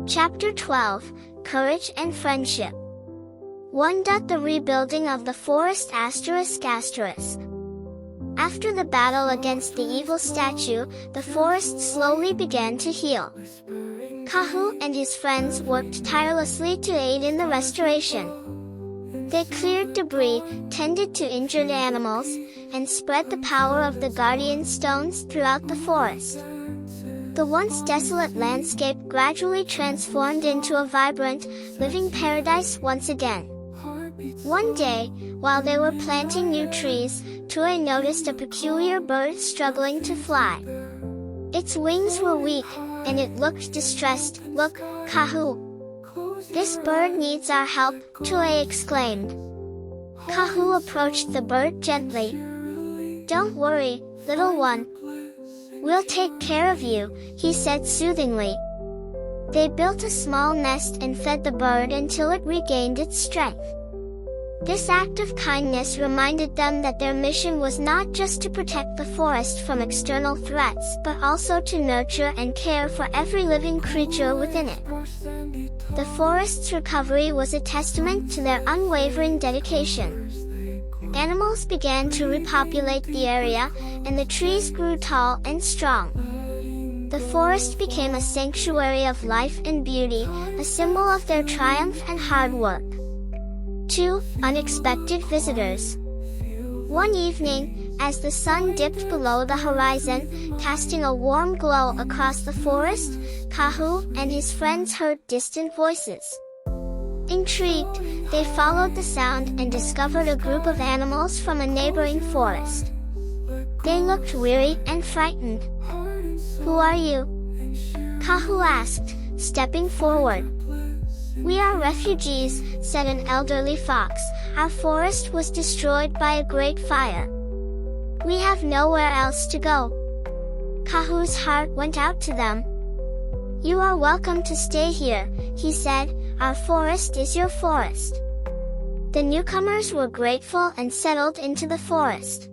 Chapter 12, Courage and Friendship. 1. The rebuilding of the forest asterisk. After the battle against the evil statue, the forest slowly began to heal. Kahu and his friends worked tirelessly to aid in the restoration. They cleared debris, tended to injured animals, and spread the power of the guardian stones throughout the forest. The once desolate landscape gradually transformed into a vibrant, living paradise once again. One day, while they were planting new trees, Tooi noticed a peculiar bird struggling to fly. Its wings were weak, and it looked distressed. "Look, Kahu! This bird needs our help," Tooi exclaimed. Kahu approached the bird gently. "Don't worry, little one. We'll take care of you," he said soothingly. They built a small nest and fed the bird until it regained its strength. This act of kindness reminded them that their mission was not just to protect the forest from external threats, but also to nurture and care for every living creature within it. The forest's recovery was a testament to their unwavering dedication. Animals began to repopulate the area, and the trees grew tall and strong. The forest became a sanctuary of life and beauty, a symbol of their triumph and hard work. 2. Unexpected visitors. One evening, as the sun dipped below the horizon, casting a warm glow across the forest, Kahu and his friends heard distant voices. Intrigued, they followed the sound and discovered a group of animals from a neighboring forest. They looked weary and frightened. "Who are you?" Kahu asked, stepping forward. "We are refugees," said an elderly fox. "Our forest was destroyed by a great fire. We have nowhere else to go." Kahu's heart went out to them. "You are welcome to stay here," he said. "Our forest is your forest." The newcomers were grateful and settled into the forest.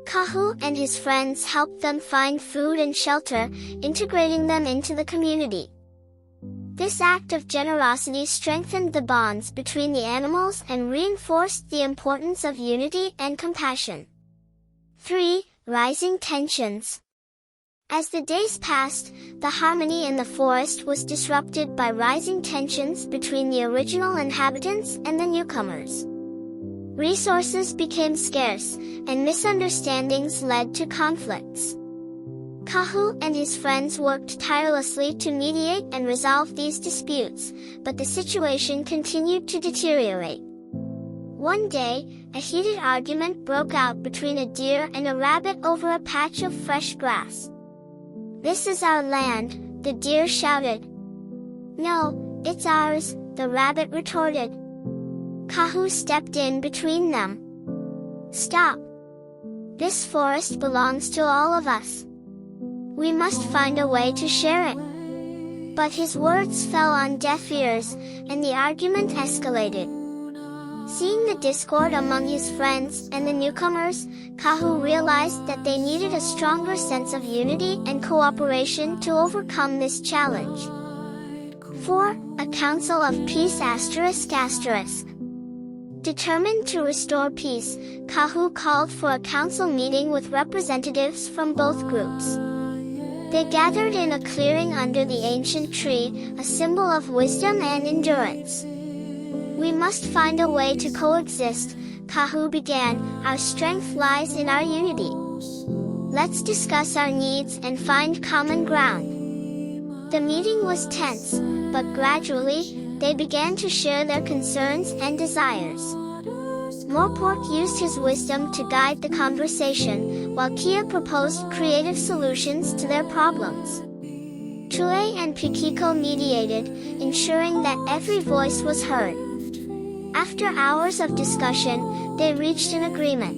Kahu and his friends helped them find food and shelter, integrating them into the community. This act of generosity strengthened the bonds between the animals and reinforced the importance of unity and compassion. 3. Rising tensions. As the days passed, the harmony in the forest was disrupted by rising tensions between the original inhabitants and the newcomers. Resources became scarce, and misunderstandings led to conflicts. Kahu and his friends worked tirelessly to mediate and resolve these disputes, but the situation continued to deteriorate. One day, a heated argument broke out between a deer and a rabbit over a patch of fresh grass. "This is our land," the deer shouted. "No, it's ours," the rabbit retorted. Kahu stepped in between them. "Stop! This forest belongs to all of us. We must find a way to share it." But his words fell on deaf ears, and the argument escalated. Seeing the discord among his friends and the newcomers, Kahu realized that they needed a stronger sense of unity and cooperation to overcome this challenge. 4. A Council of Peace ***. Determined to restore peace, Kahu called for a council meeting with representatives from both groups. They gathered in a clearing under the ancient tree, a symbol of wisdom and endurance. "We must find a way to coexist," Kahu began. "Our strength lies in our unity. Let's discuss our needs and find common ground." The meeting was tense, but gradually, they began to share their concerns and desires. Morport used his wisdom to guide the conversation, while Kia proposed creative solutions to their problems. Tooi and Pikiko mediated, ensuring that every voice was heard. After hours of discussion, they reached an agreement.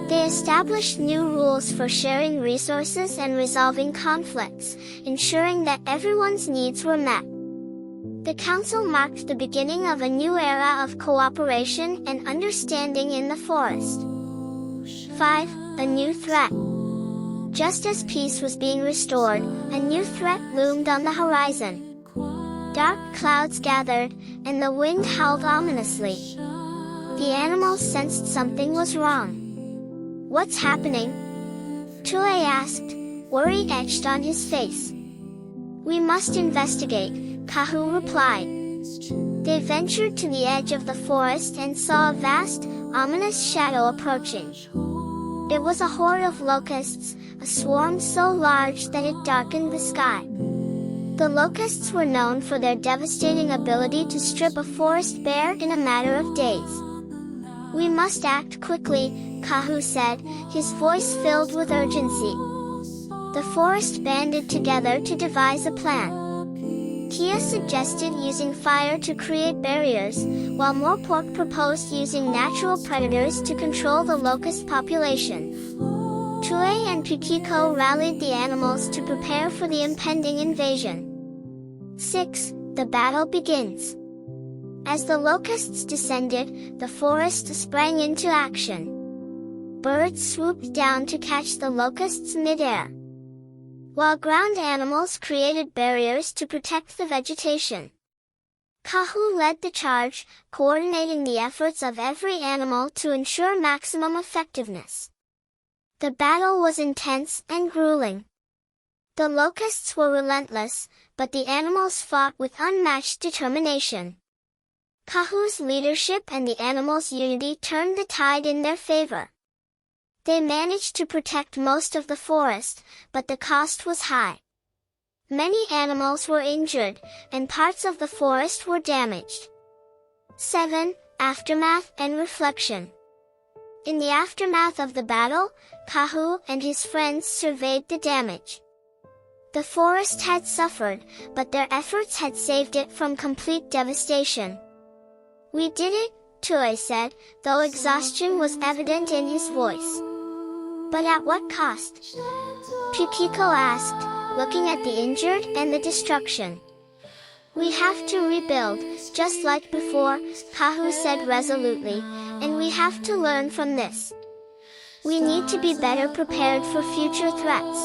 They established new rules for sharing resources and resolving conflicts, ensuring that everyone's needs were met. The council marked the beginning of a new era of cooperation and understanding in the forest. 5. A new threat. Just as peace was being restored, a new threat loomed on the horizon. Dark clouds gathered, and the wind howled ominously. The animals sensed something was wrong. "What's happening?" Tooi asked, worry etched on his face. "We must investigate," Kahu replied. They ventured to the edge of the forest and saw a vast, ominous shadow approaching. It was a horde of locusts, a swarm so large that it darkened the sky. The locusts were known for their devastating ability to strip a forest bare in a matter of days. "We must act quickly," Kahu said, his voice filled with urgency. The forest banded together to devise a plan. Kia suggested using fire to create barriers, while Morpork proposed using natural predators to control the locust population. Tooi and Pukiko rallied the animals to prepare for the impending invasion. 6. The battle begins. As the locusts descended, the forest sprang into action. Birds swooped down to catch the locusts mid-air, while ground animals created barriers to protect the vegetation. Kahu led the charge, coordinating the efforts of every animal to ensure maximum effectiveness. The battle was intense and grueling. The locusts were relentless, but the animals fought with unmatched determination. Kahu's leadership and the animals' unity turned the tide in their favor. They managed to protect most of the forest, but the cost was high. Many animals were injured, and parts of the forest were damaged. 7. Aftermath and reflection. In the aftermath of the battle, Kahu and his friends surveyed the damage. The forest had suffered, but their efforts had saved it from complete devastation. "We did it," Tooi said, though exhaustion was evident in his voice. "But at what cost?" Pukiko asked, looking at the injured and the destruction. "We have to rebuild, just like before," Kahu said resolutely, "and we have to learn from this. We need to be better prepared for future threats."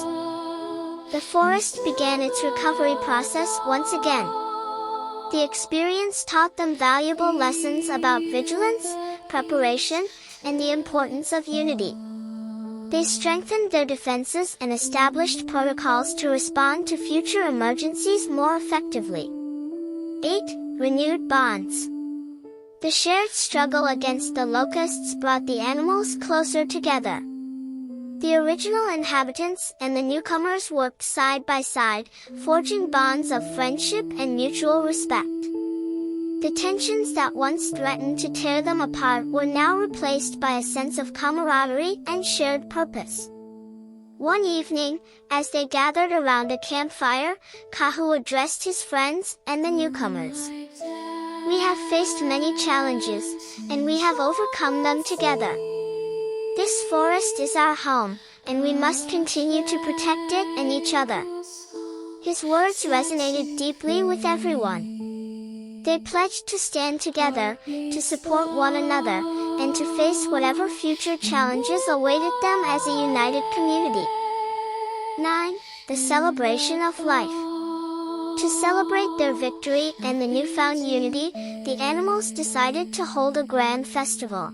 The forest began its recovery process once again. The experience taught them valuable lessons about vigilance, preparation, and the importance of unity. They strengthened their defenses and established protocols to respond to future emergencies more effectively. 8. Renewed bonds. The shared struggle against the locusts brought the animals closer together. The original inhabitants and the newcomers worked side by side, forging bonds of friendship and mutual respect. The tensions that once threatened to tear them apart were now replaced by a sense of camaraderie and shared purpose. One evening, as they gathered around a campfire, Kahu addressed his friends and the newcomers. "We have faced many challenges, and we have overcome them together. This forest is our home, and we must continue to protect it and each other." His words resonated deeply with everyone. They pledged to stand together, to support one another, and to face whatever future challenges awaited them as a united community. 9. The celebration of life. To celebrate their victory and the newfound unity, the animals decided to hold a grand festival.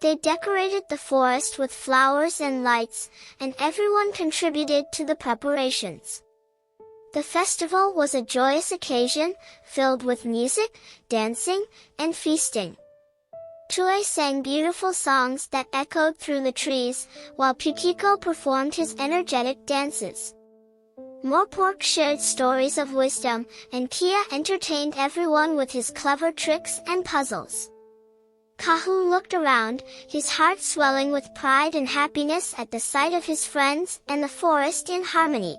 They decorated the forest with flowers and lights, and everyone contributed to the preparations. The festival was a joyous occasion, filled with music, dancing, and feasting. Tooi sang beautiful songs that echoed through the trees, while Pukiko performed his energetic dances. Morpork shared stories of wisdom, and Kia entertained everyone with his clever tricks and puzzles. Kahu looked around, his heart swelling with pride and happiness at the sight of his friends and the forest in harmony.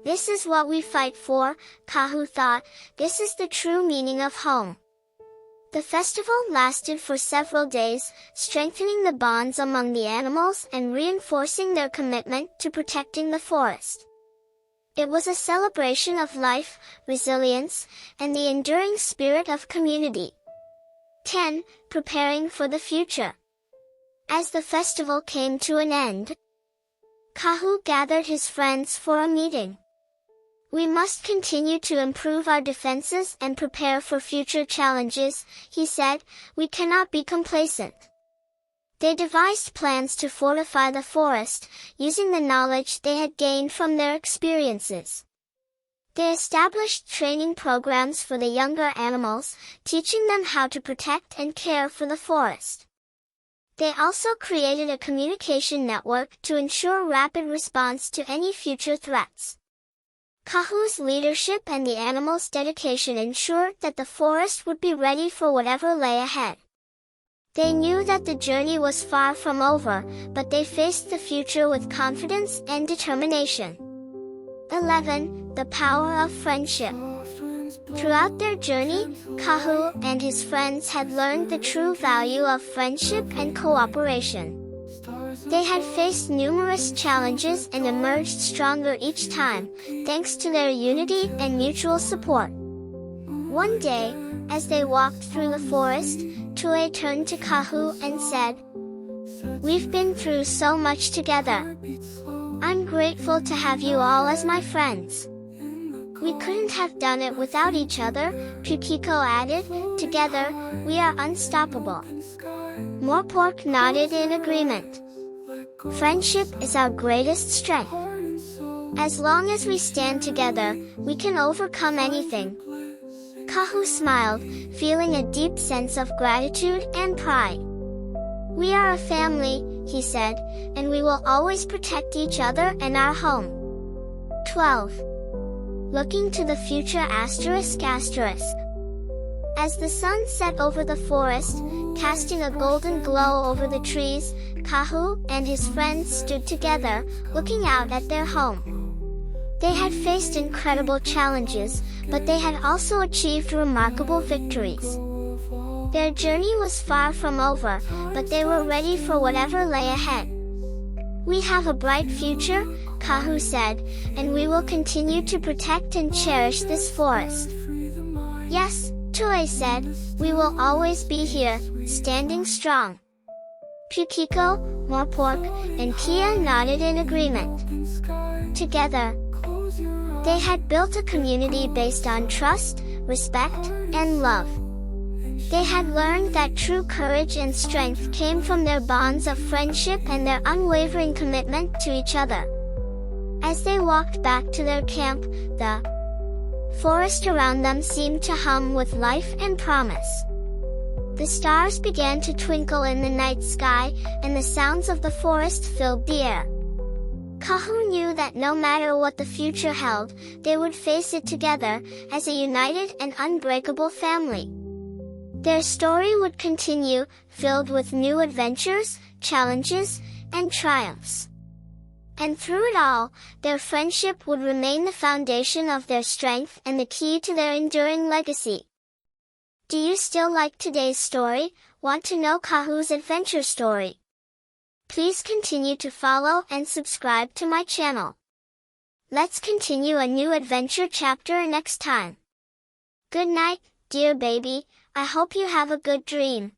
"This is what we fight for," Kahu thought. "This is the true meaning of home." The festival lasted for several days, strengthening the bonds among the animals and reinforcing their commitment to protecting the forest. It was a celebration of life, resilience, and the enduring spirit of community. 10. Preparing for the future. As the festival came to an end, Kahu gathered his friends for a meeting. We must continue to improve our defenses and prepare for future challenges, he said. We cannot be complacent. They devised plans to fortify the forest, using the knowledge they had gained from their experiences. They established training programs for the younger animals, teaching them how to protect and care for the forest. They also created a communication network to ensure rapid response to any future threats. Kahu's leadership and the animals' dedication ensured that the forest would be ready for whatever lay ahead. They knew that the journey was far from over, but they faced the future with confidence and determination. 11. The power of friendship. Throughout their journey, Kahu and his friends had learned the true value of friendship and cooperation. They had faced numerous challenges and emerged stronger each time, thanks to their unity and mutual support. One day, as they walked through the forest, Tooi turned to Kahu and said, "We've been through so much together. I'm grateful to have you all as my friends." "We couldn't have done it without each other," Pukiko added. "Together, we are unstoppable." Morepork nodded in agreement. Friendship is our greatest strength. As long as we stand together, we can overcome anything. Kahu smiled, feeling a deep sense of gratitude and pride. "We are a family," he said, "and we will always protect each other and our home." 12. Looking to the future asterisk. As the sun set over the forest, casting a golden glow over the trees, Kahu and his friends stood together, looking out at their home. They had faced incredible challenges, but they had also achieved remarkable victories. Their journey was far from over, but they were ready for whatever lay ahead. "We have a bright future," Kahu said, "and we will continue to protect and cherish this forest." "Yes," Tooi said, "we will always be here, standing strong." Pukiko, Morepork, and Kia nodded in agreement. Together, they had built a community based on trust, respect, and love. They had learned that true courage and strength came from their bonds of friendship and their unwavering commitment to each other. As they walked back to their camp, the forest around them seemed to hum with life and promise. The stars began to twinkle in the night sky, and the sounds of the forest filled the air. Kahu knew that no matter what the future held, they would face it together, as a united and unbreakable family. Their story would continue, filled with new adventures, challenges, and triumphs. And through it all, their friendship would remain the foundation of their strength and the key to their enduring legacy. Do you still like today's story? Want to know Kahu's adventure story? Please continue to follow and subscribe to my channel. Let's continue a new adventure chapter next time. Good night, dear baby. I hope you have a good dream.